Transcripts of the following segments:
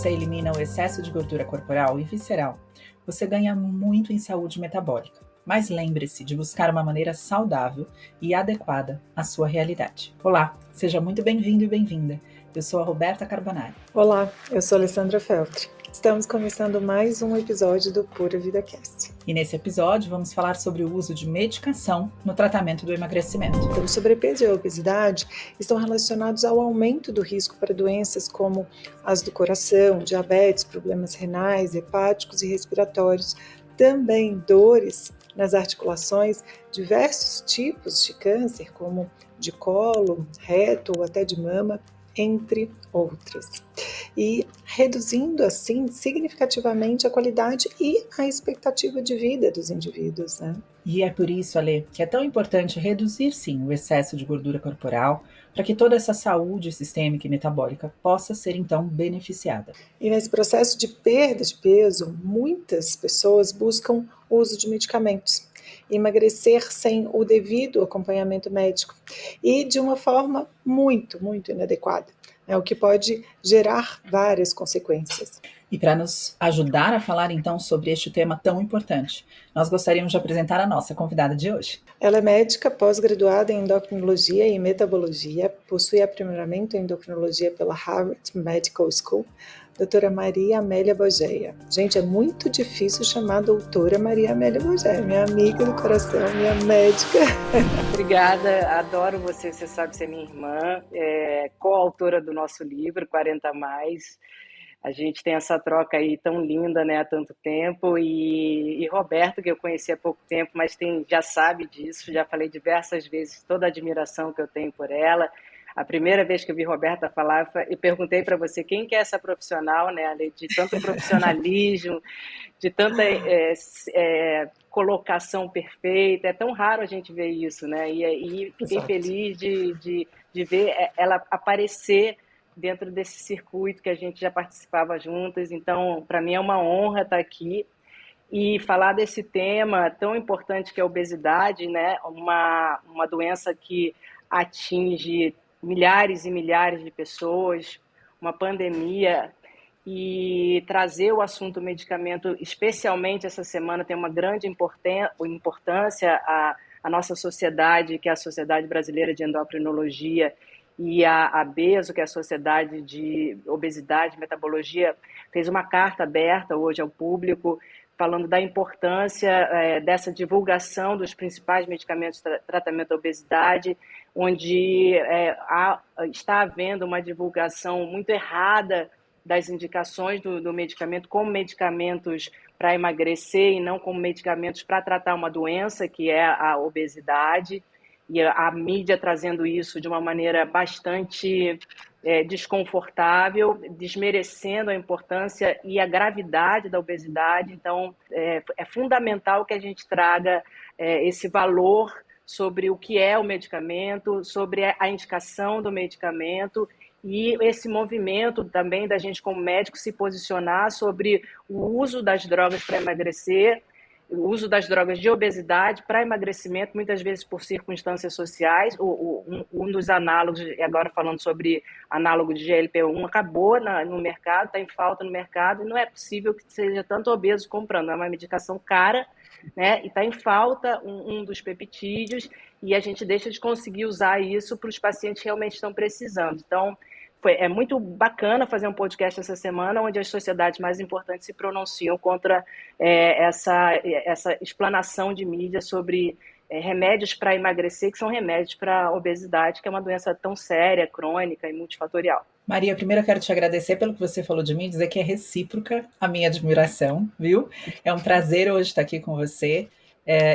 você elimina o excesso de gordura corporal e visceral, você ganha muito em saúde metabólica. Mas lembre-se de buscar uma maneira saudável e adequada à sua realidade. Olá, seja muito bem-vindo e bem-vinda. Eu sou a Roberta Carbonari. Olá, eu sou a Alessandra Feltri. Estamos começando mais um episódio do Pura Vida Cast. E nesse episódio vamos falar sobre o uso de medicação no tratamento do emagrecimento. O sobrepeso e a obesidade estão relacionados ao aumento do risco para doenças como as do coração, diabetes, problemas renais, hepáticos e respiratórios, também dores nas articulações, diversos tipos de câncer, como de colo, reto ou até de mama, entre outras. E reduzindo assim significativamente a qualidade e a expectativa de vida dos indivíduos, né? E é por isso, Ale, que é tão importante reduzir sim o excesso de gordura corporal para que toda essa saúde sistêmica e metabólica possa ser então beneficiada. E nesse processo de perda de peso, muitas pessoas buscam o uso de medicamentos. Emagrecer sem o devido acompanhamento médico e de uma forma muito inadequada, o que pode gerar várias consequências. E para nos ajudar a falar então sobre este tema tão importante, nós gostaríamos de apresentar a nossa convidada de hoje. Ela é médica pós-graduada em endocrinologia e metabologia, possui aprimoramento em endocrinologia pela Harvard Medical School, doutora Maria Amélia Bogeia. Gente, é muito difícil chamar doutora Maria Amélia Bogeia, minha amiga do coração, minha médica. Obrigada, adoro você sabe ser minha irmã, coautora do nosso livro, 40 Mais. A gente tem essa troca aí tão linda, né, há tanto tempo, e Roberto, que eu conheci há pouco tempo, mas já sabe disso, já falei diversas vezes toda a admiração que eu tenho por ela. A primeira vez que eu vi Roberta falar, eu perguntei para você quem que é essa profissional, né, de tanto profissionalismo, de tanta colocação perfeita. É tão raro a gente ver isso, né, e fiquei feliz de ver ela aparecer dentro desse circuito que a gente já participava juntas. Então, para mim é uma honra estar aqui e falar desse tema tão importante que é a obesidade, né? Uma doença que atinge milhares e milhares de pessoas, uma pandemia, e trazer o assunto medicamento, especialmente essa semana, tem uma grande importância à nossa sociedade, que é a Sociedade Brasileira de Endocrinologia, e a BESO, que é a Sociedade de Obesidade e Metabologia, fez uma carta aberta hoje ao público, falando da importância dessa divulgação dos principais medicamentos de tratamento da obesidade, onde está havendo uma divulgação muito errada das indicações do medicamento como medicamentos para emagrecer e não como medicamentos para tratar uma doença, que é a obesidade. E a mídia trazendo isso de uma maneira bastante desconfortável, desmerecendo a importância e a gravidade da obesidade. Então, é fundamental que a gente traga esse valor sobre o que é o medicamento, sobre a indicação do medicamento e esse movimento também da gente como médico se posicionar sobre o uso das drogas para emagrecer, o uso das drogas de obesidade para emagrecimento, muitas vezes por circunstâncias sociais. Um dos análogos, agora falando sobre análogo de GLP-1, acabou no mercado, está em falta no mercado, e não é possível que seja tanto obeso comprando. É uma medicação cara, né? E está em falta um dos peptídeos, e a gente deixa de conseguir usar isso para os pacientes que realmente estão precisando. Então, é muito bacana fazer um podcast essa semana, onde as sociedades mais importantes se pronunciam contra essa explanação de mídia sobre remédios para emagrecer, que são remédios para obesidade, que é uma doença tão séria, crônica e multifatorial. Maria, primeiro eu quero te agradecer pelo que você falou de mim, dizer que é recíproca a minha admiração, viu? É um prazer hoje estar aqui com você.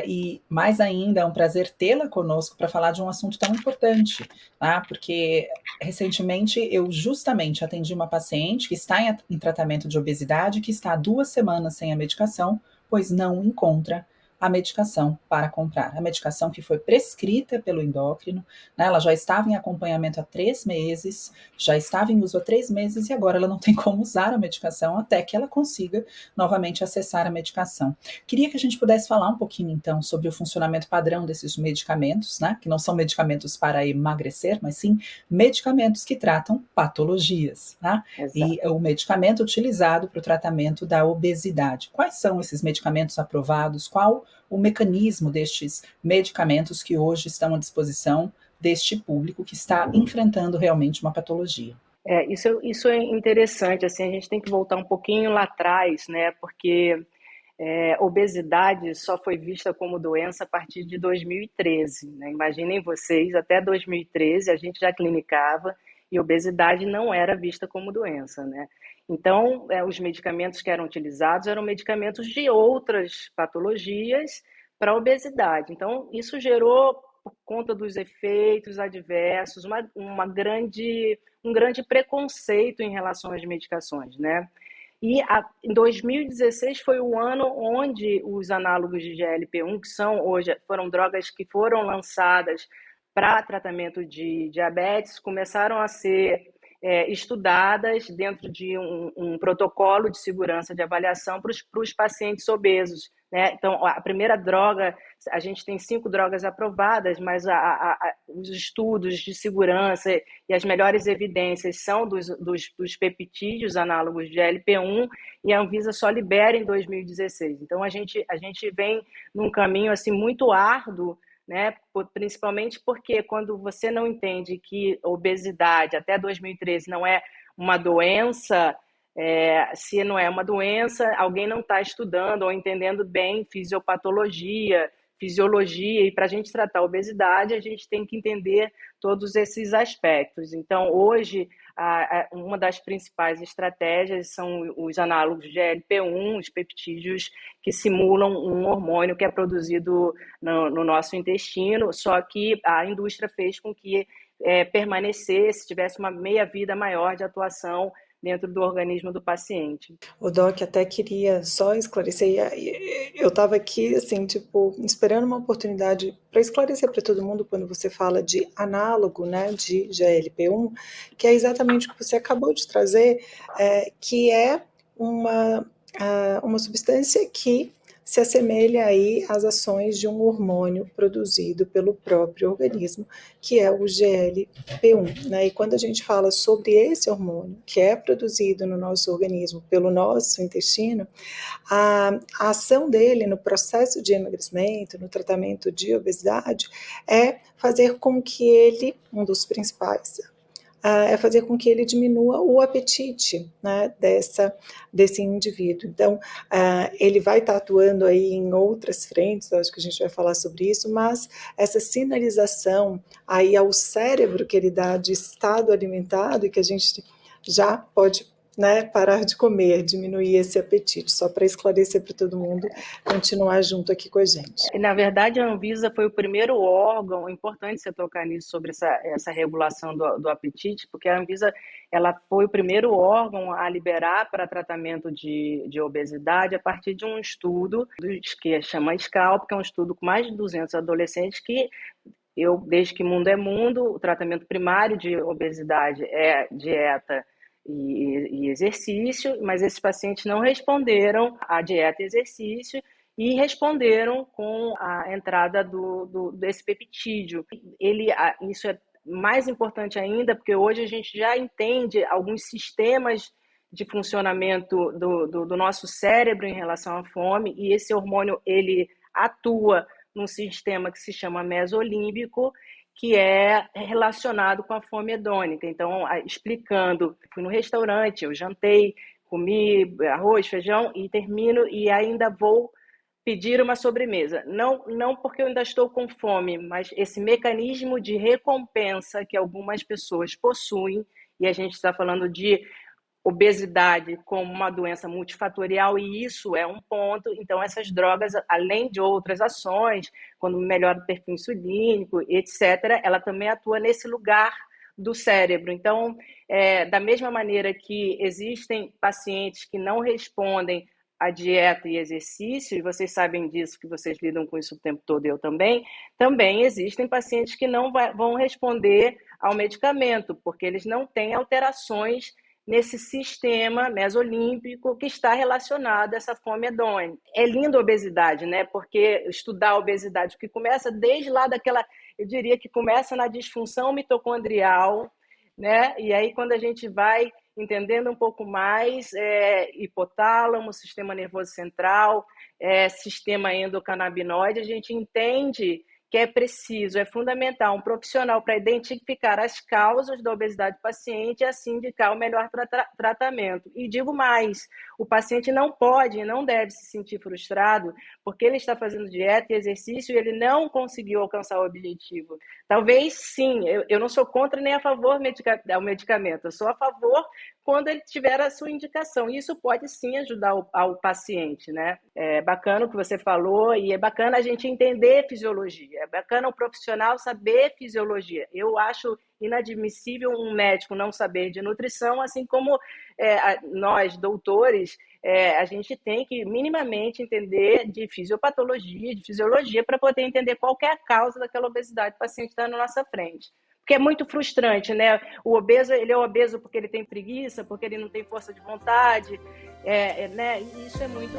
E mais ainda é um prazer tê-la conosco para falar de um assunto tão importante, tá? Porque recentemente eu justamente atendi uma paciente que está em tratamento de obesidade, que está há 2 semanas sem a medicação, pois não encontra a medicação para comprar. A medicação que foi prescrita pelo endócrino, né, ela já estava em acompanhamento há 3 meses, já estava em uso há 3 meses e agora ela não tem como usar a medicação até que ela consiga novamente acessar a medicação. Queria que a gente pudesse falar um pouquinho, então, sobre o funcionamento padrão desses medicamentos, né, que não são medicamentos para emagrecer, mas sim medicamentos que tratam patologias, né? E o medicamento utilizado para o tratamento da obesidade. Quais são esses medicamentos aprovados? Qual o mecanismo destes medicamentos que hoje estão à disposição deste público que está enfrentando realmente uma patologia? Isso é interessante, assim, a gente tem que voltar um pouquinho lá atrás, né, porque obesidade só foi vista como doença a partir de 2013, né? Imaginem vocês, até 2013 a gente já clinicava e obesidade não era vista como doença, né? Então, os medicamentos que eram utilizados eram medicamentos de outras patologias para obesidade. Então, isso gerou, por conta dos efeitos adversos, um grande preconceito em relação às medicações, né? Em 2016 foi o ano onde os análogos de GLP-1, que foram drogas que foram lançadas para tratamento de diabetes, começaram a ser estudadas dentro de um protocolo de segurança de avaliação para os pacientes obesos, né? Então, a primeira droga, a gente tem 5 drogas aprovadas, mas os estudos de segurança e as melhores evidências são dos peptídeos análogos de GLP-1 e a Anvisa só libera em 2016. Então, a gente vem num caminho assim, muito árduo, né? Principalmente porque quando você não entende que obesidade até 2013 não é uma doença, se não é uma doença, alguém não está estudando ou entendendo bem fisiopatologia, fisiologia, e para a gente tratar a obesidade, a gente tem que entender todos esses aspectos. Então, hoje, uma das principais estratégias são os análogos de GLP-1, os peptídeos que simulam um hormônio que é produzido no nosso intestino, só que a indústria fez com que permanecesse, tivesse uma meia-vida maior de atuação dentro do organismo do paciente. O Doc até queria só esclarecer, eu estava aqui, assim, tipo, esperando uma oportunidade para esclarecer para todo mundo quando você fala de análogo, né, de GLP-1, que é exatamente o que você acabou de trazer, que é uma substância que se assemelha aí às ações de um hormônio produzido pelo próprio organismo, que é o GLP-1, né? E quando a gente fala sobre esse hormônio, que é produzido no nosso organismo pelo nosso intestino, a ação dele no processo de emagrecimento, no tratamento de obesidade, é fazer com que ele, um dos principais, é fazer com que ele diminua o apetite, né, desse indivíduo. Então, ele vai estar atuando aí em outras frentes, acho que a gente vai falar sobre isso, mas essa sinalização aí ao cérebro que ele dá de estado alimentado e que a gente já pode, né, parar de comer, diminuir esse apetite, só para esclarecer para todo mundo continuar junto aqui com a gente. Na verdade, a Anvisa foi o primeiro órgão, é importante você tocar nisso, sobre essa regulação do apetite, porque a Anvisa ela foi o primeiro órgão a liberar para tratamento de obesidade a partir de um estudo que chama SCALP, que é um estudo com mais de 200 adolescentes que desde que mundo é mundo, o tratamento primário de obesidade é dieta e exercício, mas esses pacientes não responderam à dieta e exercício e responderam com a entrada desse peptídeo. Isso é mais importante ainda, porque hoje a gente já entende alguns sistemas de funcionamento do nosso cérebro em relação à fome, e esse hormônio ele atua num sistema que se chama mesolímbico, que é relacionado com a fome hedônica. Então, explicando, fui no restaurante, eu jantei, comi arroz, feijão e termino e ainda vou pedir uma sobremesa. Não porque eu ainda estou com fome, mas esse mecanismo de recompensa que algumas pessoas possuem, e a gente está falando de obesidade como uma doença multifatorial, e isso é um ponto. Então, essas drogas, além de outras ações, quando melhora o perfil insulínico, etc., ela também atua nesse lugar do cérebro. Então, da mesma maneira que existem pacientes que não respondem a dieta e exercício, e vocês sabem disso, que vocês lidam com isso o tempo todo, eu também existem pacientes que não vão responder ao medicamento, porque eles não têm alterações nesse sistema mesolímbico que está relacionado a essa fome hedônica. É lindo a obesidade, né? Porque estudar a obesidade, que começa desde lá daquela, eu diria que começa na disfunção mitocondrial, né? E aí quando a gente vai entendendo um pouco mais, hipotálamo, sistema nervoso central, sistema endocannabinoide, a gente entende que é preciso, é fundamental um profissional para identificar as causas da obesidade do paciente e assim indicar o melhor tratamento. E digo mais, o paciente não pode e não deve se sentir frustrado porque ele está fazendo dieta e exercício e ele não conseguiu alcançar o objetivo. Talvez sim, eu não sou contra nem a favor do medicamento, eu sou a favor quando ele tiver a sua indicação. E isso pode sim ajudar ao paciente, né? É bacana o que você falou e é bacana a gente entender fisiologia. É bacana o profissional saber fisiologia. Eu acho inadmissível um médico não saber de nutrição, assim como nós, doutores, a gente tem que minimamente entender de fisiopatologia, de fisiologia, para poder entender qual que é a causa daquela obesidade que o paciente está na nossa frente. Porque é muito frustrante, né? O obeso, ele é obeso porque ele tem preguiça, porque ele não tem força de vontade, né? E isso é muito...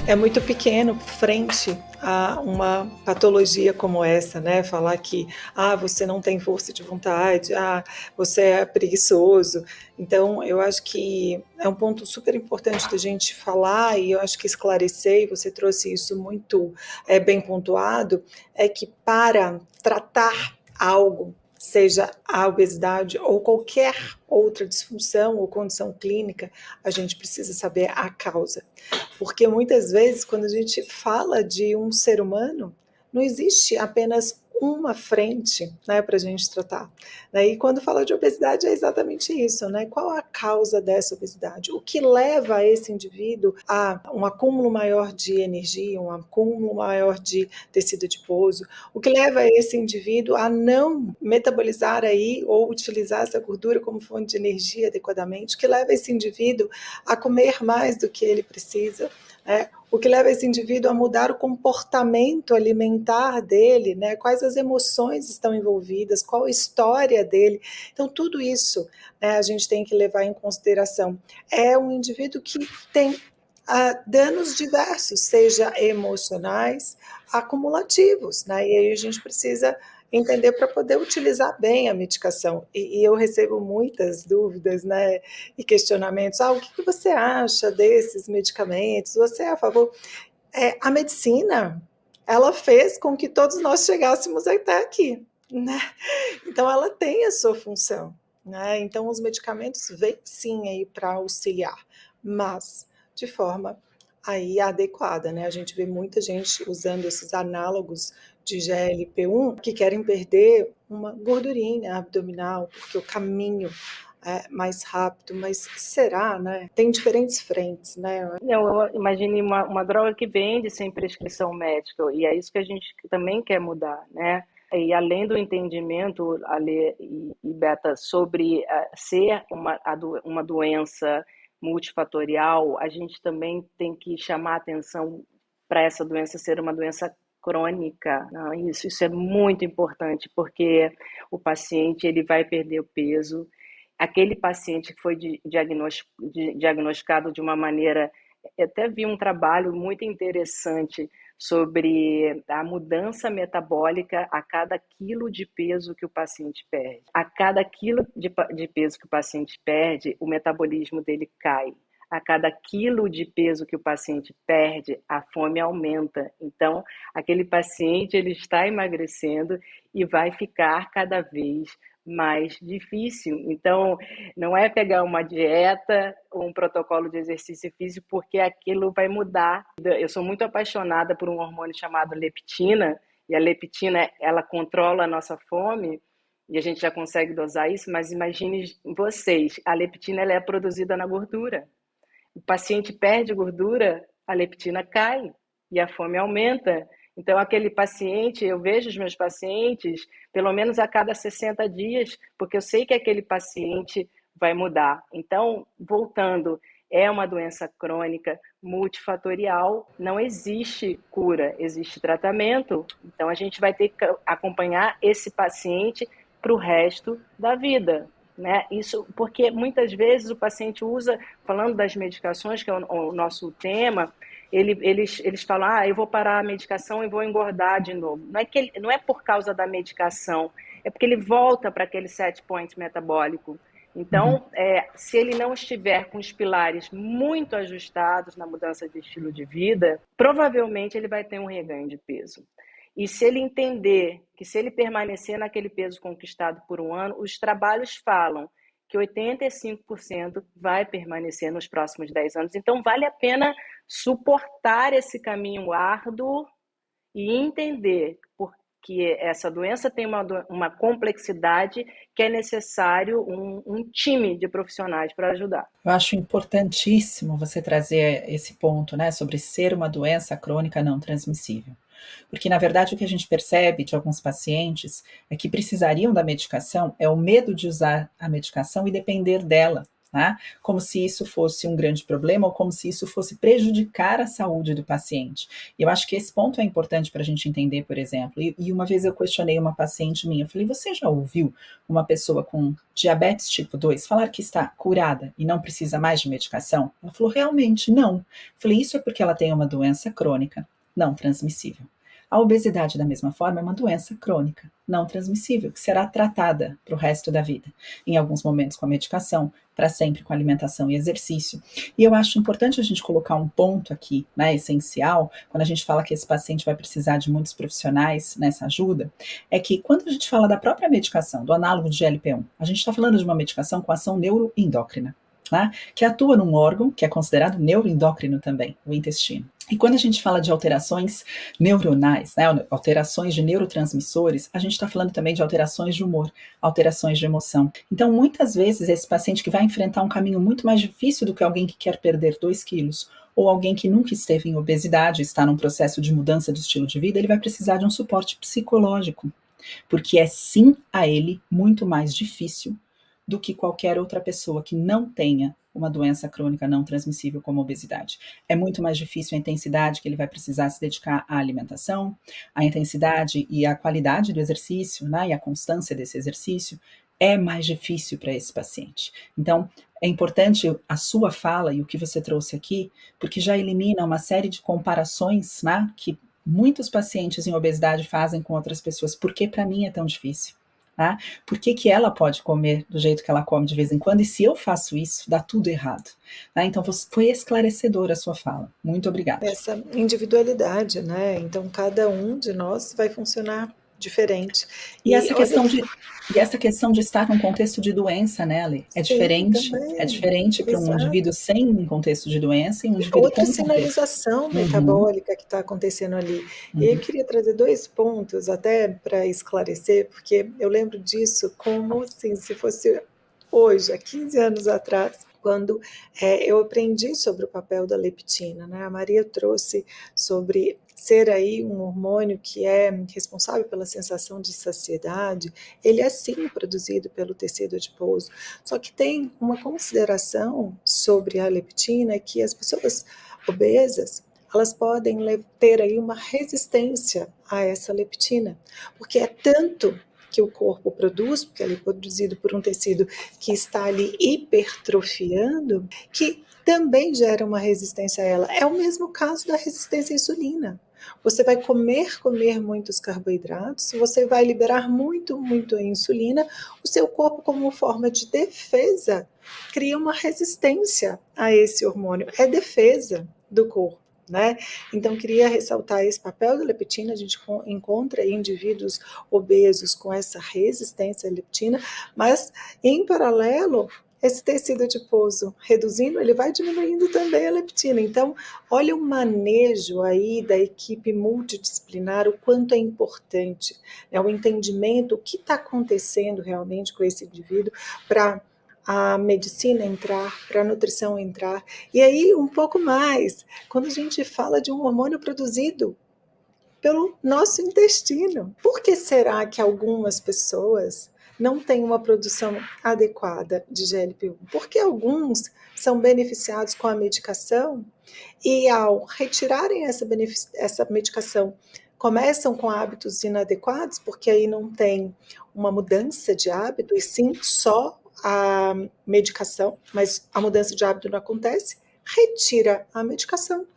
É muito pequeno frente a uma patologia como essa, né? Falar que, você não tem força de vontade, você é preguiçoso. Então, eu acho que é um ponto super importante da gente falar, e eu acho que esclarecer, e você trouxe isso muito bem pontuado, é que para tratar algo, seja a obesidade ou qualquer outra disfunção ou condição clínica, a gente precisa saber a causa. Porque muitas vezes, quando a gente fala de um ser humano, não existe apenas uma frente, né, para a gente tratar. E quando fala de obesidade é exatamente isso, né? Qual a causa dessa obesidade? O que leva esse indivíduo a um acúmulo maior de energia, um acúmulo maior de tecido adiposo? O que leva esse indivíduo a não metabolizar aí ou utilizar essa gordura como fonte de energia adequadamente? O que leva esse indivíduo a comer mais do que ele precisa? O que leva esse indivíduo a mudar o comportamento alimentar dele, né? Quais as emoções estão envolvidas, qual a história dele. Então, tudo isso, né, a gente tem que levar em consideração. É um indivíduo que tem danos diversos, seja emocionais, acumulativos, né? E aí a gente precisa entender para poder utilizar bem a medicação. E eu recebo muitas dúvidas, né, e questionamentos. O que você acha desses medicamentos? Você é a favor? A medicina, ela fez com que todos nós chegássemos até aqui, né? Então, ela tem a sua função, né? Então, os medicamentos vêm sim aí para auxiliar, mas de forma aí adequada, né? A gente vê muita gente usando esses análogos de GLP-1 que querem perder uma gordurinha abdominal, porque o caminho é mais rápido, mas será, né? Tem diferentes frentes, né? Eu imagine uma droga que vende sem prescrição médica, e é isso que a gente também quer mudar, né? E além do entendimento, Ale e Beta, sobre ser uma doença multifatorial, a gente também tem que chamar a atenção para essa doença ser uma doença crônica. Não, isso é muito importante, porque o paciente ele vai perder o peso. Aquele paciente que foi diagnosticado de uma maneira... Eu até vi um trabalho muito interessante sobre a mudança metabólica a cada quilo de peso que o paciente perde. A cada quilo de peso que o paciente perde, o metabolismo dele cai. A cada quilo de peso que o paciente perde, a fome aumenta. Então, aquele paciente ele está emagrecendo e vai ficar cada vez mais difícil. Então, não é pegar uma dieta ou um protocolo de exercício físico, porque aquilo vai mudar. Eu sou muito apaixonada por um hormônio chamado leptina, e a leptina, ela controla a nossa fome, e a gente já consegue dosar isso, mas imagine vocês, a leptina ela é produzida na gordura. O paciente perde gordura, a leptina cai e a fome aumenta. Então, aquele paciente, eu vejo os meus pacientes pelo menos a cada 60 dias, porque eu sei que aquele paciente vai mudar. Então, voltando, é uma doença crônica multifatorial, não existe cura, existe tratamento. Então, a gente vai ter que acompanhar esse paciente para o resto da vida. Né? Isso porque muitas vezes o paciente usa, falando das medicações, que é o nosso tema, eles falam, eu vou parar a medicação e vou engordar de novo. Não é por causa da medicação, é porque ele volta para aquele set point metabólico. Então, se ele não estiver com os pilares muito ajustados na mudança de estilo de vida, provavelmente ele vai ter um reganho de peso. E se ele entender que se ele permanecer naquele peso conquistado por um ano, os trabalhos falam que 85% vai permanecer nos próximos 10 anos. Então, vale a pena suportar esse caminho árduo e entender que essa doença tem uma complexidade que é necessário um time de profissionais para ajudar. Eu acho importantíssimo você trazer esse ponto, né, sobre ser uma doença crônica não transmissível. Porque, na verdade, o que a gente percebe de alguns pacientes é que precisariam da medicação, é o medo de usar a medicação e depender dela, né? Como se isso fosse um grande problema ou como se isso fosse prejudicar a saúde do paciente. E eu acho que esse ponto é importante para a gente entender, por exemplo. E uma vez eu questionei uma paciente minha, eu falei, você já ouviu uma pessoa com diabetes tipo 2 falar que está curada e não precisa mais de medicação? Ela falou, realmente não. Eu falei, isso é porque ela tem uma doença crônica não transmissível. A obesidade, da mesma forma, é uma doença crônica, não transmissível, que será tratada para o resto da vida. Em alguns momentos com a medicação, para sempre com alimentação e exercício. E eu acho importante a gente colocar um ponto aqui, né, essencial, quando a gente fala que esse paciente vai precisar de muitos profissionais nessa ajuda, é que quando a gente fala da própria medicação, do análogo de GLP-1, a gente está falando de uma medicação com ação neuroendócrina, né, que atua num órgão que é considerado neuroendócrino também, o intestino. E quando a gente fala de alterações neuronais, né, alterações de neurotransmissores, a gente está falando também de alterações de humor, alterações de emoção. Então, muitas vezes, esse paciente que vai enfrentar um caminho muito mais difícil do que alguém que quer perder 2 quilos, ou alguém que nunca esteve em obesidade, está num processo de mudança de estilo de vida, ele vai precisar de um suporte psicológico, porque é sim a ele muito mais difícil do que qualquer outra pessoa que não tenha uma doença crônica não transmissível como a obesidade. É muito mais difícil a intensidade que ele vai precisar se dedicar à alimentação, a intensidade e a qualidade do exercício, né, e a constância desse exercício é mais difícil para esse paciente. Então, é importante a sua fala e o que você trouxe aqui, porque já elimina uma série de comparações, né, que muitos pacientes em obesidade fazem com outras pessoas. Por que para mim é tão difícil? Tá? Por que ela pode comer do jeito que ela come de vez em quando, e se eu faço isso, dá tudo errado. Tá? Então, foi esclarecedora a sua fala. Muito obrigada. Essa individualidade, né? Então, cada um de nós vai funcionar diferente. E essa questão de estar num contexto de doença, né, Ali? É diferente. É diferente para um indivíduo sem um contexto de doença e um indivíduo outra com sinalização metabólica que está acontecendo ali. E eu queria trazer 2 pontos até para esclarecer, porque eu lembro disso como assim, se fosse hoje, há 15 anos atrás, quando eu aprendi sobre o papel da leptina, né? A Maria trouxe sobre ser aí um hormônio que é responsável pela sensação de saciedade. Ele é sim produzido pelo tecido adiposo, só que tem uma consideração sobre a leptina que as pessoas obesas, elas podem ter aí uma resistência a essa leptina, porque é tanto que o corpo produz, porque ele é produzido por um tecido que está ali hipertrofiando, que também gera uma resistência a ela. É o mesmo caso da resistência à insulina. Você vai comer muitos carboidratos, você vai liberar muito a insulina, o seu corpo, como forma de defesa, cria uma resistência a esse hormônio. É defesa do corpo. Né? Então, queria ressaltar esse papel da leptina. A gente encontra indivíduos obesos com essa resistência à leptina, mas, em paralelo, esse tecido adiposo reduzindo, ele vai diminuindo também a leptina. Então, olha o manejo aí da equipe multidisciplinar, o quanto é importante, né? O entendimento, o que está acontecendo realmente com esse indivíduo para a medicina entrar, para a nutrição entrar. E aí, um pouco mais, quando a gente fala de um hormônio produzido pelo nosso intestino, por que será que algumas pessoas não tem uma produção adequada de GLP-1, porque alguns são beneficiados com a medicação e ao retirarem essa medicação, começam com hábitos inadequados, porque aí não tem uma mudança de hábito, e sim só a medicação, mas a mudança de hábito não acontece, retira a medicação.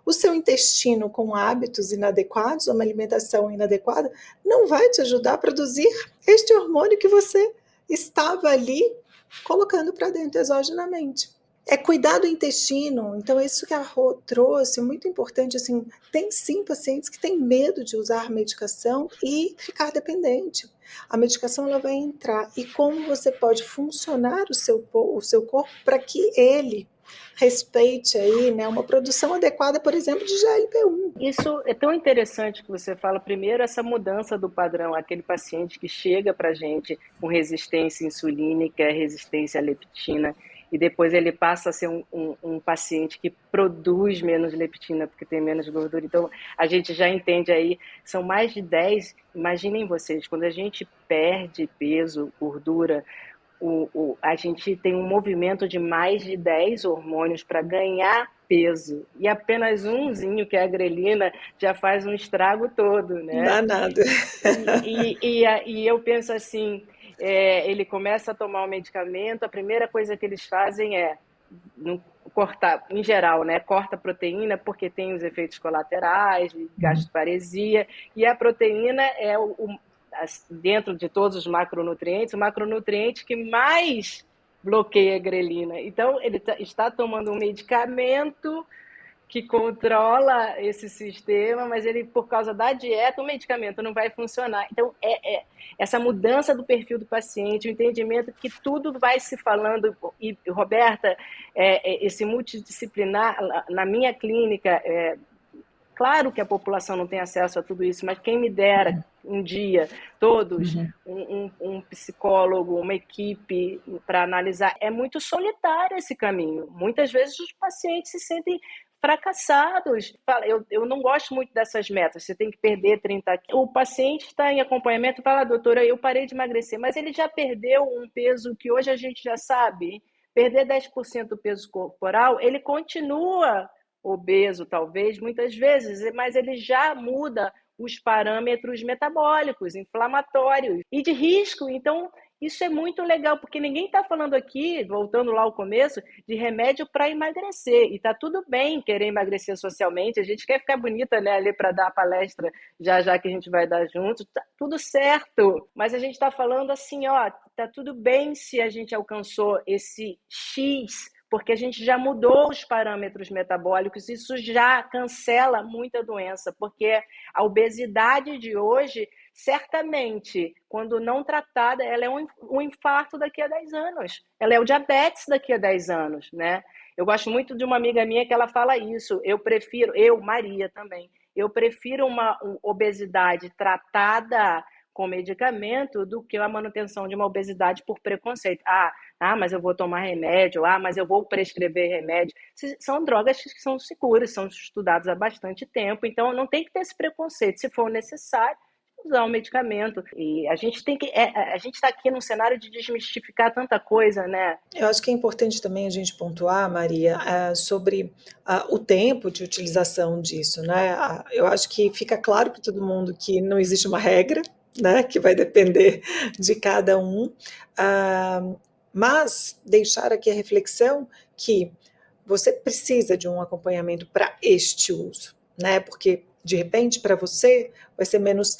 O seu intestino com hábitos inadequados, uma alimentação inadequada, não vai te ajudar a produzir este hormônio que você estava ali colocando para dentro exogenamente. É cuidar do intestino, então isso que a Rô trouxe, muito importante, assim, tem sim pacientes que têm medo de usar medicação e ficar dependente. A medicação ela vai entrar, e como você pode funcionar o seu corpo para que ele respeite aí, né, uma produção adequada, por exemplo, de GLP-1. Isso é tão interessante que você fala. Primeiro, essa mudança do padrão, aquele paciente que chega para a gente com resistência insulínica, resistência à leptina, e depois ele passa a ser um paciente que produz menos leptina porque tem menos gordura. Então, a gente já entende aí, são mais de 10, imaginem vocês, quando a gente perde peso, gordura, a gente tem um movimento de mais de 10 hormônios para ganhar peso. E apenas umzinho, que é a grelina, já faz um estrago todo, né? Danado. E eu penso assim, ele começa a tomar o medicamento, a primeira coisa que eles fazem é cortar, em geral, né? Corta a proteína porque tem os efeitos colaterais, gastroparesia, e a proteína é dentro de todos os macronutrientes, o macronutriente que mais bloqueia a grelina. Então, ele está tomando um medicamento que controla esse sistema, mas ele, por causa da dieta, o medicamento não vai funcionar. Então, essa mudança do perfil do paciente, o entendimento que tudo vai se falando. E, Roberta, esse multidisciplinar, na minha clínica, claro que a população não tem acesso a tudo isso, mas quem me dera um dia, todos, um psicólogo, uma equipe para analisar. É muito solitário esse caminho. Muitas vezes os pacientes se sentem fracassados. Eu não gosto muito dessas metas, você tem que perder 30 quilos. O paciente está em acompanhamento e fala, doutora, eu parei de emagrecer, mas ele já perdeu um peso que hoje a gente já sabe. Perder 10% do peso corporal, ele continua obeso, talvez, muitas vezes, mas ele já muda os parâmetros metabólicos, inflamatórios e de risco. Então, isso é muito legal, porque ninguém está falando aqui, voltando lá ao começo, de remédio para emagrecer. E está tudo bem querer emagrecer socialmente, a gente quer ficar bonita, né, ali para dar a palestra já que a gente vai dar junto, tá tudo certo. Mas a gente está falando assim, ó, tá tudo bem se a gente alcançou esse X, porque a gente já mudou os parâmetros metabólicos, isso já cancela muita doença, porque a obesidade de hoje, certamente, quando não tratada, ela é um infarto daqui a 10 anos, ela é o diabetes daqui a 10 anos, né? Eu gosto muito de uma amiga minha que ela fala isso, Maria também, eu prefiro uma obesidade tratada com medicamento do que a manutenção de uma obesidade por preconceito. Mas eu vou tomar remédio, mas eu vou prescrever remédio. São drogas que são seguras, são estudadas há bastante tempo, então não tem que ter esse preconceito. Se for necessário, usar um medicamento. E a gente está aqui num cenário de desmistificar tanta coisa, né? Eu acho que é importante também a gente pontuar, Maria, sobre o tempo de utilização disso, né? Eu acho que fica claro para todo mundo que não existe uma regra, né, que vai depender de cada um, mas deixar aqui a reflexão que você precisa de um acompanhamento para este uso, né, porque de repente para você vai ser menos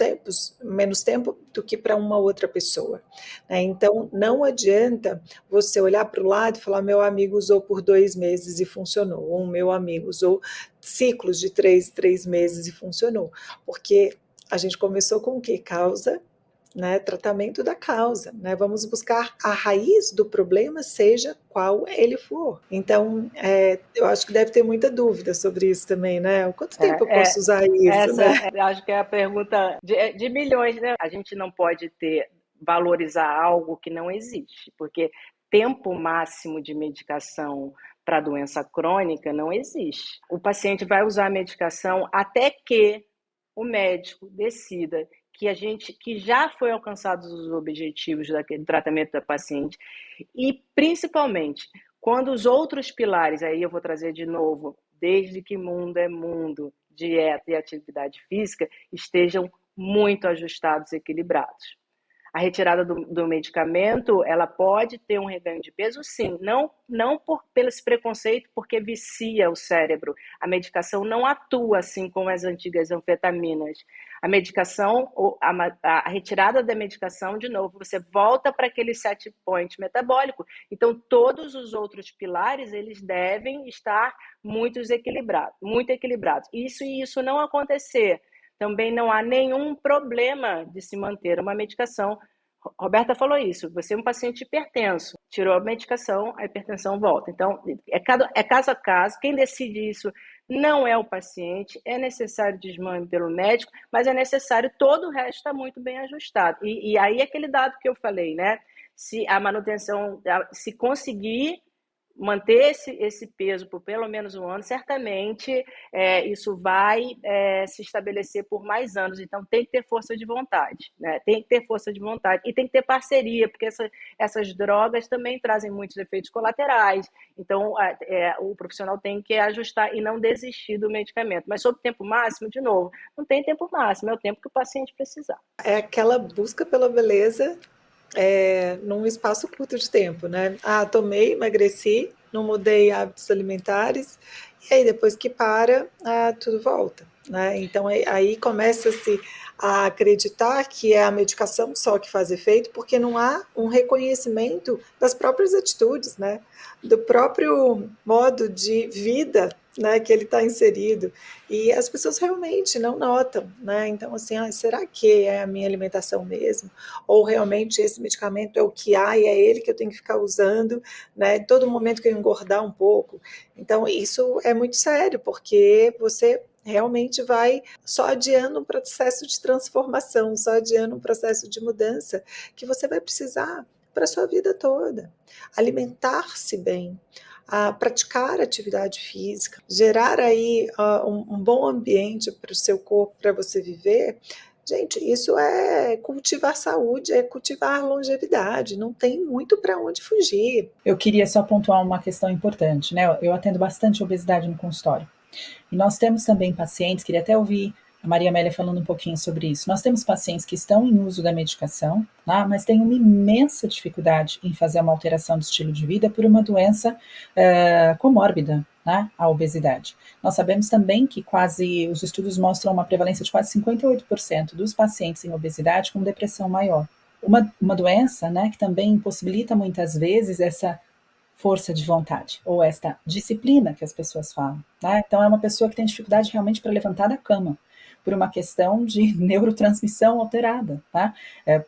tempo do que para uma outra pessoa, né? Então não adianta você olhar para o lado e falar, meu amigo usou por 2 meses e funcionou, ou meu amigo usou ciclos de 3 meses e funcionou, porque a gente começou com o que? Causa, né? Tratamento da causa, né? Vamos buscar a raiz do problema, seja qual ele for. Então, eu acho que deve ter muita dúvida sobre isso também, né? Quanto tempo eu posso usar isso, né? Acho que é a pergunta de milhões, né? A gente não pode valorizar algo que não existe, porque tempo máximo de medicação para doença crônica não existe. O paciente vai usar a medicação até que o médico decida que já foi alcançados os objetivos daquele tratamento da paciente e principalmente quando os outros pilares, aí eu vou trazer de novo, desde que mundo é mundo, dieta e atividade física, estejam muito ajustados e equilibrados. A retirada do medicamento, ela pode ter um reganho de peso, sim, não pelo esse preconceito, porque vicia o cérebro. A medicação não atua assim como as antigas anfetaminas. A medicação, a retirada da medicação, de novo, você volta para aquele set point metabólico. Então, todos os outros pilares, eles devem estar muito equilibrados. Isso não acontecer, também não há nenhum problema de se manter uma medicação. Roberta falou isso, você é um paciente hipertenso, tirou a medicação, a hipertensão volta. Então, é caso a caso, quem decide isso não é o paciente, é necessário desmame pelo médico, mas é necessário, todo o resto está muito bem ajustado. E aí aquele dado que eu falei, né? Se a manutenção, se conseguir manter esse peso por pelo menos um ano, certamente isso vai se estabelecer por mais anos. Então, tem que ter força de vontade, né? Tem que ter força de vontade e tem que ter parceria, porque essas drogas também trazem muitos efeitos colaterais. Então, o profissional tem que ajustar e não desistir do medicamento. Mas sobre o tempo máximo, de novo, não tem tempo máximo, é o tempo que o paciente precisar. É aquela busca pela beleza num espaço curto de tempo, né? Tomei, emagreci, não mudei hábitos alimentares, e aí depois que para, tudo volta, né? Então aí começa-se a acreditar que é a medicação só que faz efeito, porque não há um reconhecimento das próprias atitudes, né? Do próprio modo de vida, né, que ele está inserido, e as pessoas realmente não notam, né? Então, assim, será que é a minha alimentação mesmo? Ou realmente esse medicamento é o que há e é ele que eu tenho que ficar usando, né? Todo momento que eu engordar um pouco. Então, isso é muito sério, porque você realmente vai só adiando um processo de transformação, só adiando um processo de mudança que você vai precisar para a sua vida toda. Alimentar-se bem, praticar atividade física, gerar aí um bom ambiente para o seu corpo, para você viver. Gente, isso é cultivar saúde, é cultivar longevidade, não tem muito para onde fugir. Eu queria só pontuar uma questão importante, né? Eu atendo bastante obesidade no consultório. E nós temos também pacientes, queria até ouvir a Maria Amélia falando um pouquinho sobre isso. Nós temos pacientes que estão em uso da medicação, mas têm uma imensa dificuldade em fazer uma alteração do estilo de vida por uma doença comórbida, a obesidade. Nós sabemos também que os estudos mostram uma prevalência de quase 58% dos pacientes em obesidade com depressão maior. Uma doença, que também impossibilita muitas vezes essa força de vontade, ou esta disciplina que as pessoas falam. Então, é uma pessoa que tem dificuldade realmente para levantar da cama, por uma questão de neurotransmissão alterada,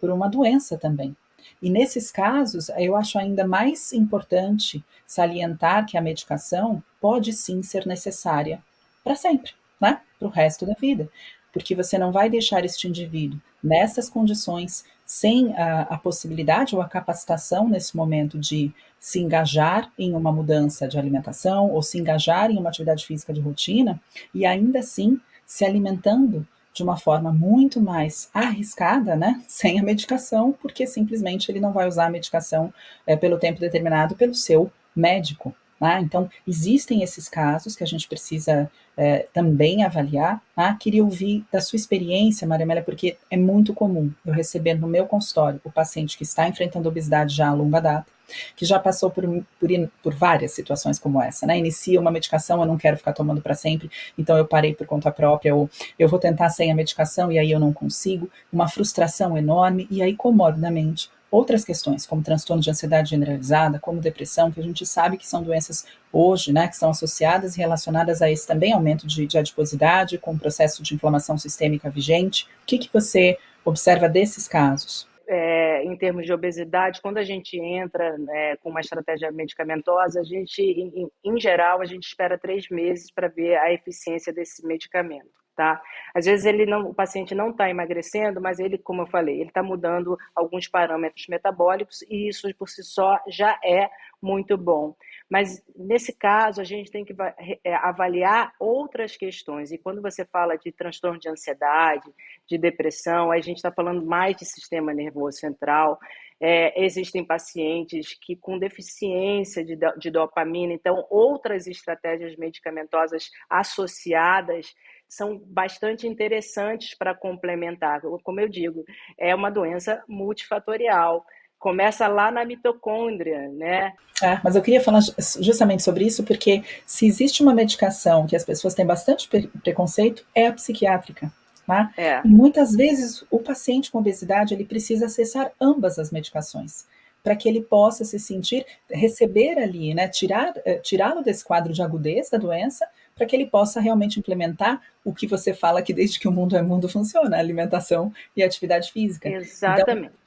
por uma doença também. E nesses casos, eu acho ainda mais importante salientar que a medicação pode sim ser necessária para sempre, para o resto da vida, porque você não vai deixar este indivíduo nessas condições sem a possibilidade ou a capacitação nesse momento de se engajar em uma mudança de alimentação ou se engajar em uma atividade física de rotina e ainda assim se alimentando de uma forma muito mais arriscada, sem a medicação, porque simplesmente ele não vai usar a medicação pelo tempo determinado pelo seu médico. Então, existem esses casos que a gente precisa também avaliar. Queria ouvir da sua experiência, Maria Amélia, porque é muito comum eu receber no meu consultório o paciente que está enfrentando obesidade já a longa data, que já passou por várias situações como essa, Inicia uma medicação, eu não quero ficar tomando para sempre, então eu parei por conta própria, ou eu vou tentar sem a medicação e aí eu não consigo, uma frustração enorme, e aí comorbidamente outras questões, como transtorno de ansiedade generalizada, como depressão, que a gente sabe que são doenças hoje, que são associadas e relacionadas a esse também aumento de adiposidade, com o processo de inflamação sistêmica vigente. O que você observa desses casos? Em termos de obesidade, quando a gente entra com uma estratégia medicamentosa, a gente, em geral, a gente espera 3 meses para ver a eficiência desse medicamento. Tá? Às vezes o paciente não está emagrecendo, mas ele, como eu falei, ele está mudando alguns parâmetros metabólicos e isso por si só já é muito bom. Mas, nesse caso, a gente tem que avaliar outras questões. E quando você fala de transtorno de ansiedade, de depressão, a gente está falando mais de sistema nervoso central. Existem pacientes que com deficiência de dopamina, então outras estratégias medicamentosas associadas são bastante interessantes para complementar. Como eu digo, é uma doença multifatorial. Começa lá na mitocôndria, né? Mas eu queria falar justamente sobre isso, porque se existe uma medicação que as pessoas têm bastante preconceito, é a psiquiátrica. Tá? E muitas vezes o paciente com obesidade ele precisa acessar ambas as medicações para que ele possa se sentir, receber ali, né, tirá-lo desse quadro de agudez da doença, para que ele possa realmente implementar o que você fala que desde que o mundo é mundo funciona, alimentação e atividade física. Exatamente. Então,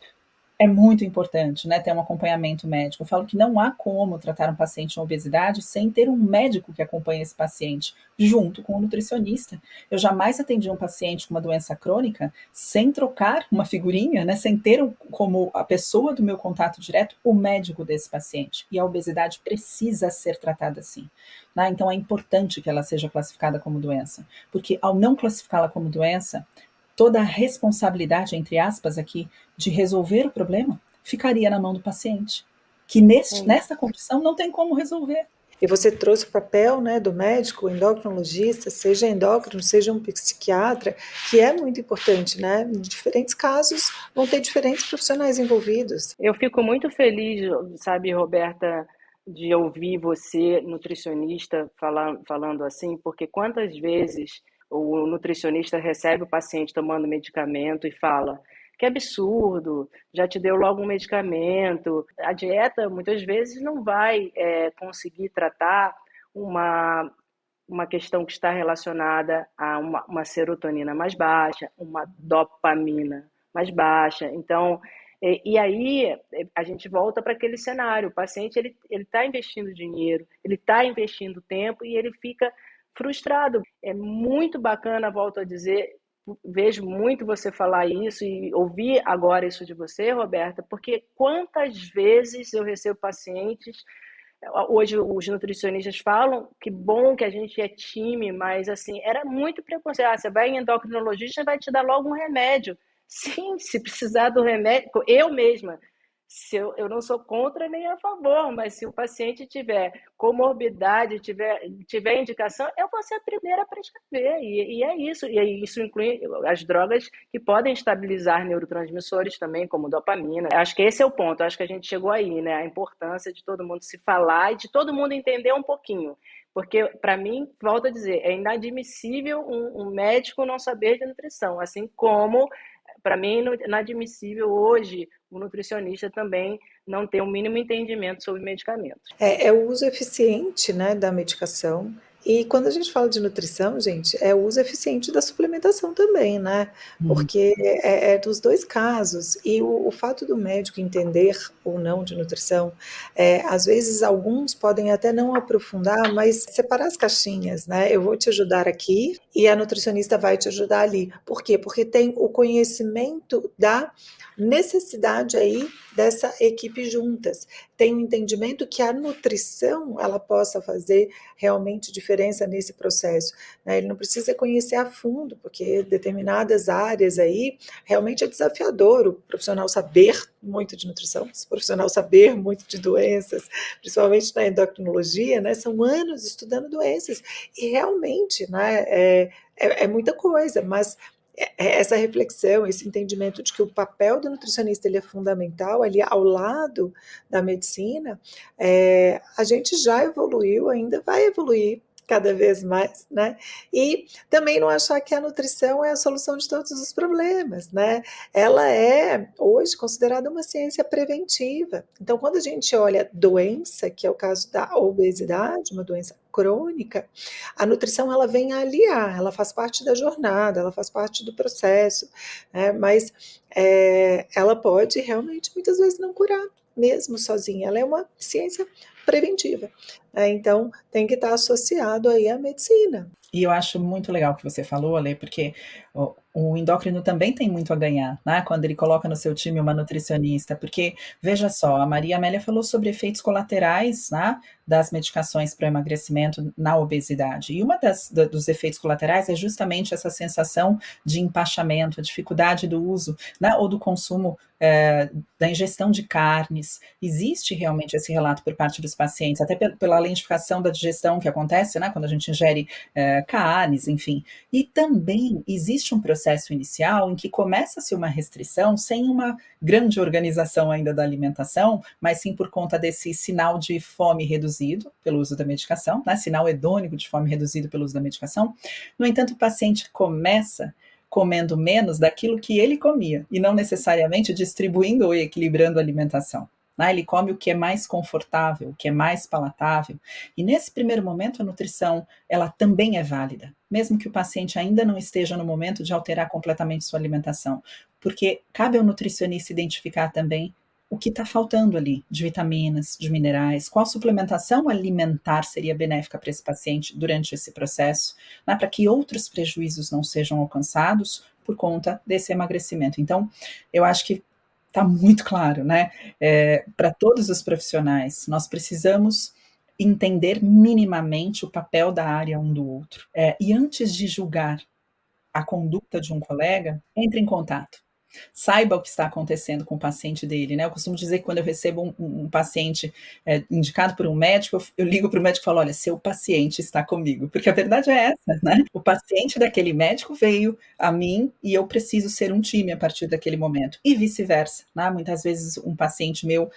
é muito importante, né, ter um acompanhamento médico. Eu falo que não há como tratar um paciente com obesidade sem ter um médico que acompanhe esse paciente, junto com o nutricionista. Eu jamais atendi um paciente com uma doença crônica sem trocar uma figurinha, né, sem ter como a pessoa do meu contato direto o médico desse paciente. E a obesidade precisa ser tratada assim. Né? Então é importante que ela seja classificada como doença, porque ao não classificá-la como doença, toda a responsabilidade, entre aspas, aqui, de resolver o problema, ficaria na mão do paciente, que nesta condição não tem como resolver. E você trouxe o papel, né, do médico, endocrinologista, seja endócrino, seja um psiquiatra, que é muito importante, né? Em diferentes casos vão ter diferentes profissionais envolvidos. Eu fico muito feliz, sabe, Roberta, de ouvir você, nutricionista, falando assim, porque quantas vezes o nutricionista recebe o paciente tomando medicamento e fala: que absurdo, já te deu logo um medicamento. A dieta muitas vezes não vai conseguir tratar uma questão que está relacionada a uma serotonina mais baixa, uma dopamina mais baixa. Então, e aí a gente volta para aquele cenário. O paciente ele está investindo dinheiro, ele está investindo tempo e ele fica frustrado. É muito bacana, volto a dizer, vejo muito você falar isso e ouvir agora isso de você, Roberta, porque quantas vezes eu recebo pacientes, hoje os nutricionistas falam que bom que a gente é time, mas assim, era muito preconceito. Você vai em endocrinologista, vai te dar logo um remédio. Sim, se precisar do remédio, eu mesma, se eu não sou contra nem a favor, mas se o paciente tiver comorbidade, tiver indicação, eu vou ser a primeira a prescrever, e é isso. E isso inclui as drogas que podem estabilizar neurotransmissores também, como dopamina. Acho que esse é o ponto, acho que a gente chegou aí, né? A importância de todo mundo se falar e de todo mundo entender um pouquinho. Porque, para mim, volto a dizer, é inadmissível um médico não saber de nutrição, assim como, para mim, é inadmissível hoje o nutricionista também não ter o mínimo entendimento sobre medicamentos. É o uso eficiente, né, da medicação. E quando a gente fala de nutrição, gente, é o uso eficiente da suplementação também, né? Porque é dos dois casos. E o fato do médico entender ou não de nutrição, às vezes alguns podem até não aprofundar, mas separar as caixinhas, né? Eu vou te ajudar aqui e a nutricionista vai te ajudar ali. Por quê? Porque tem o conhecimento da necessidade aí dessa equipe juntas. Tem o entendimento que a nutrição ela possa fazer realmente diferença nesse processo, né? Ele não precisa conhecer a fundo, porque determinadas áreas aí realmente é desafiador o profissional saber muito de nutrição, o profissional saber muito de doenças, principalmente na endocrinologia, né? São anos estudando doenças e realmente, né, é muita coisa, mas essa reflexão, esse entendimento de que o papel do nutricionista ele é fundamental ali ao lado da medicina, a gente já evoluiu, ainda vai evoluir cada vez mais, né? E também não achar que a nutrição é a solução de todos os problemas, né? Ela é hoje considerada uma ciência preventiva. Então, quando a gente olha doença, que é o caso da obesidade, uma doença crônica, a nutrição ela vem a aliar, ela faz parte da jornada, ela faz parte do processo, né? Mas ela pode realmente muitas vezes não curar, mesmo sozinha. Ela é uma ciência preventiva. Então, tem que estar associado aí à medicina. E eu acho muito legal o que você falou, Ale, porque o endócrino também tem muito a ganhar, né? Quando ele coloca no seu time uma nutricionista, porque, veja só, a Maria Amélia falou sobre efeitos colaterais, né? das medicações para emagrecimento na obesidade. E dos efeitos colaterais é justamente essa sensação de empachamento, a dificuldade do uso, né, ou do consumo da ingestão de carnes. Existe realmente esse relato por parte dos pacientes, até pela lentificação da digestão que acontece, né, quando a gente ingere carnes, enfim. E também existe um processo inicial em que começa-se uma restrição sem uma grande organização ainda da alimentação, mas sim por conta desse sinal de fome reduzido pelo uso da medicação, né, sinal hedônico de fome reduzido pelo uso da medicação. No entanto, o paciente começa comendo menos daquilo que ele comia, e não necessariamente distribuindo ou equilibrando a alimentação. Ele come o que é mais confortável, o que é mais palatável. E nesse primeiro momento, a nutrição, ela também é válida, mesmo que o paciente ainda não esteja no momento de alterar completamente sua alimentação, porque cabe ao nutricionista identificar também o que está faltando ali, de vitaminas, de minerais, qual suplementação alimentar seria benéfica para esse paciente durante esse processo, né, para que outros prejuízos não sejam alcançados por conta desse emagrecimento. Então, eu acho que está muito claro, né? Para todos os profissionais, nós precisamos entender minimamente o papel da área um do outro. E antes de julgar a conduta de um colega, entre em contato. Saiba o que está acontecendo com o paciente dele, né? Eu costumo dizer que quando eu recebo um paciente indicado por um médico, eu ligo para o médico e falo, olha, seu paciente está comigo, porque a verdade é essa, né? O paciente daquele médico veio a mim e eu preciso ser um time a partir daquele momento, e vice-versa, né? Muitas vezes um paciente meu,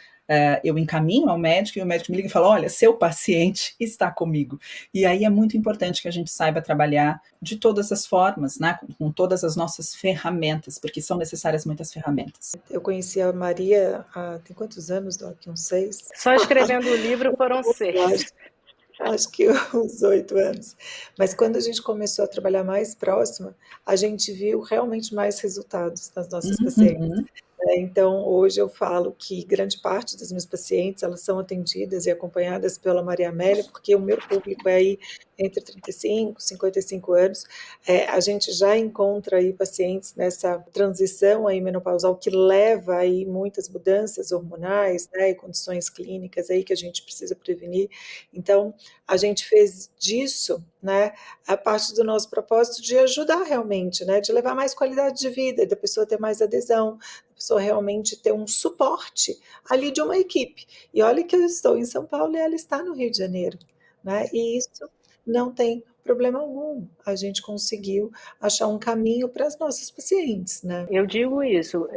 eu encaminho ao médico e o médico me liga e fala, olha, seu paciente está comigo. E aí é muito importante que a gente saiba trabalhar de todas as formas, né, com todas as nossas ferramentas, porque são necessárias muitas ferramentas. Eu conheci a Maria tem quantos anos, Doc? Uns 6? Só escrevendo o livro foram 6. Acho que uns 8 anos. Mas quando a gente começou a trabalhar mais próxima, a gente viu realmente mais resultados nas nossas pacientes. Uhum. Então, hoje eu falo que grande parte das minhas pacientes, elas são atendidas e acompanhadas pela Maria Amélia, porque o meu público é aí entre 35 e 55 anos. A gente já encontra aí pacientes nessa transição aí menopausal que leva aí muitas mudanças hormonais, né, e condições clínicas aí que a gente precisa prevenir. Então, a gente fez disso, né, a parte do nosso propósito de ajudar realmente, né, de levar mais qualidade de vida, da pessoa ter mais adesão, a pessoa realmente ter um suporte ali de uma equipe. E olha que eu estou em São Paulo e ela está no Rio de Janeiro, né? E isso não tem problema algum. A gente conseguiu achar um caminho para as nossas pacientes, né? Eu digo isso,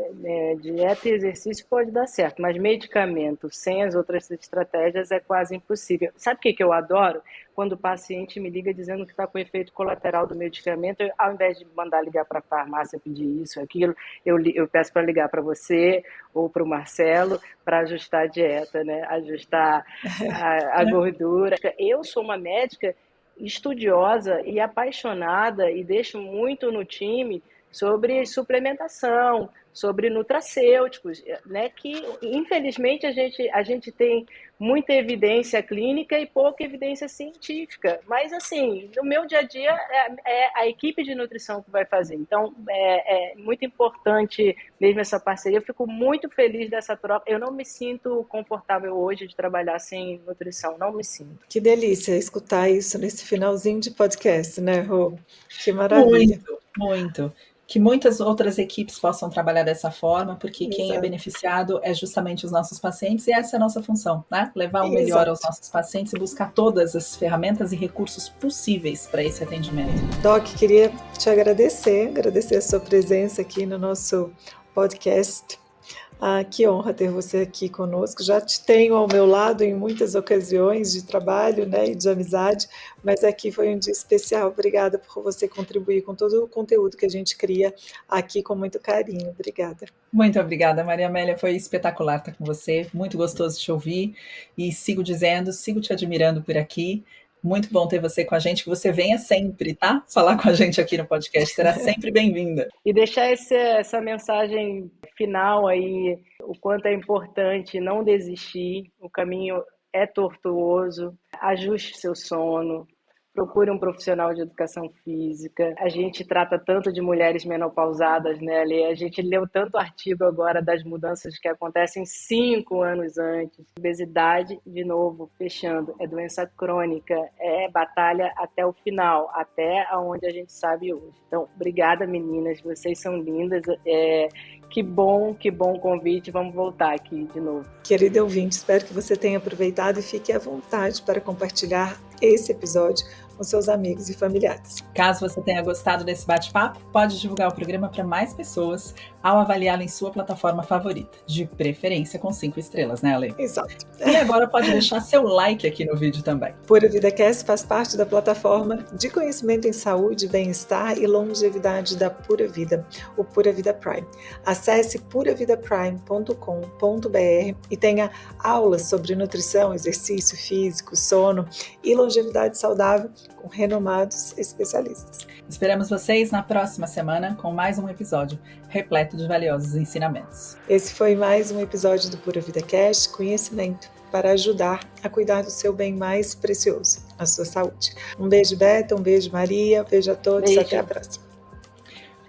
dieta e exercício pode dar certo, mas medicamento sem as outras estratégias é quase impossível. Sabe o que eu adoro? Quando o paciente me liga dizendo que está com efeito colateral do medicamento, ao invés de mandar ligar para a farmácia pedir isso, aquilo, eu peço para ligar para você ou para o Marcelo para ajustar a dieta, né? Ajustar a gordura. Eu sou uma médica estudiosa e apaixonada e deixo muito no time sobre suplementação, sobre nutracêuticos, né, que infelizmente a gente tem muita evidência clínica e pouca evidência científica, mas assim, no meu dia a dia é a equipe de nutrição que vai fazer, então é muito importante mesmo essa parceria, eu fico muito feliz dessa troca, eu não me sinto confortável hoje de trabalhar sem nutrição, não me sinto. Que delícia escutar isso nesse finalzinho de podcast, né, Rô? Que maravilha. Muito, muito. Que muitas outras equipes possam trabalhar dessa forma, porque quem é Exato. beneficiado é justamente os nossos pacientes, e essa é a nossa função, né? Levar o melhor aos Exato. nossos pacientes e buscar todas as ferramentas e recursos possíveis para esse atendimento. Doc, queria te agradecer a sua presença aqui no nosso podcast. Que honra ter você aqui conosco. Já te tenho ao meu lado em muitas ocasiões de trabalho, né, e de amizade, mas aqui foi um dia especial. Obrigada por você contribuir com todo o conteúdo que a gente cria aqui com muito carinho. Obrigada. Muito obrigada, Maria Amélia. Foi espetacular estar com você. Muito gostoso te ouvir. E sigo dizendo, sigo te admirando por aqui. Muito bom ter você com a gente, que você venha sempre, tá? Falar com a gente aqui no podcast, será sempre bem-vinda. E deixar essa mensagem final aí, o quanto é importante não desistir, o caminho é tortuoso, ajuste seu sono, procure um profissional de educação física. A gente trata tanto de mulheres menopausadas, né, Lê? A gente leu tanto artigo agora das mudanças que acontecem 5 anos antes. Obesidade, de novo, fechando, é doença crônica, é batalha até o final, até onde a gente sabe hoje. Então, obrigada, meninas, vocês são lindas. Que bom o convite. Vamos voltar aqui de novo. Querido ouvinte, espero que você tenha aproveitado e fique à vontade para compartilhar esse episódio com seus amigos e familiares. Caso você tenha gostado desse bate-papo, pode divulgar o programa para mais pessoas ao avaliá-lo em sua plataforma favorita, de preferência com 5 estrelas, né, Ale? Exato. E agora pode deixar seu like aqui no vídeo também. Pura Vida Cast faz parte da plataforma de conhecimento em saúde, bem-estar e longevidade da Pura Vida, o Pura Vida Prime. Acesse puravidaprime.com.br e tenha aulas sobre nutrição, exercício físico, sono e longevidade saudável com renomados especialistas. Esperamos vocês na próxima semana com mais um episódio repleto de valiosos ensinamentos. Esse foi mais um episódio do Pura Vida Cast, conhecimento para ajudar a cuidar do seu bem mais precioso, a sua saúde. Um beijo, Beta, um beijo, Maria, beijo a todos, Beijo. até a próxima.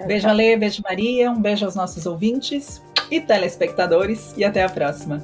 Beijo, Ale, beijo, Maria, um beijo aos nossos ouvintes e telespectadores e até a próxima.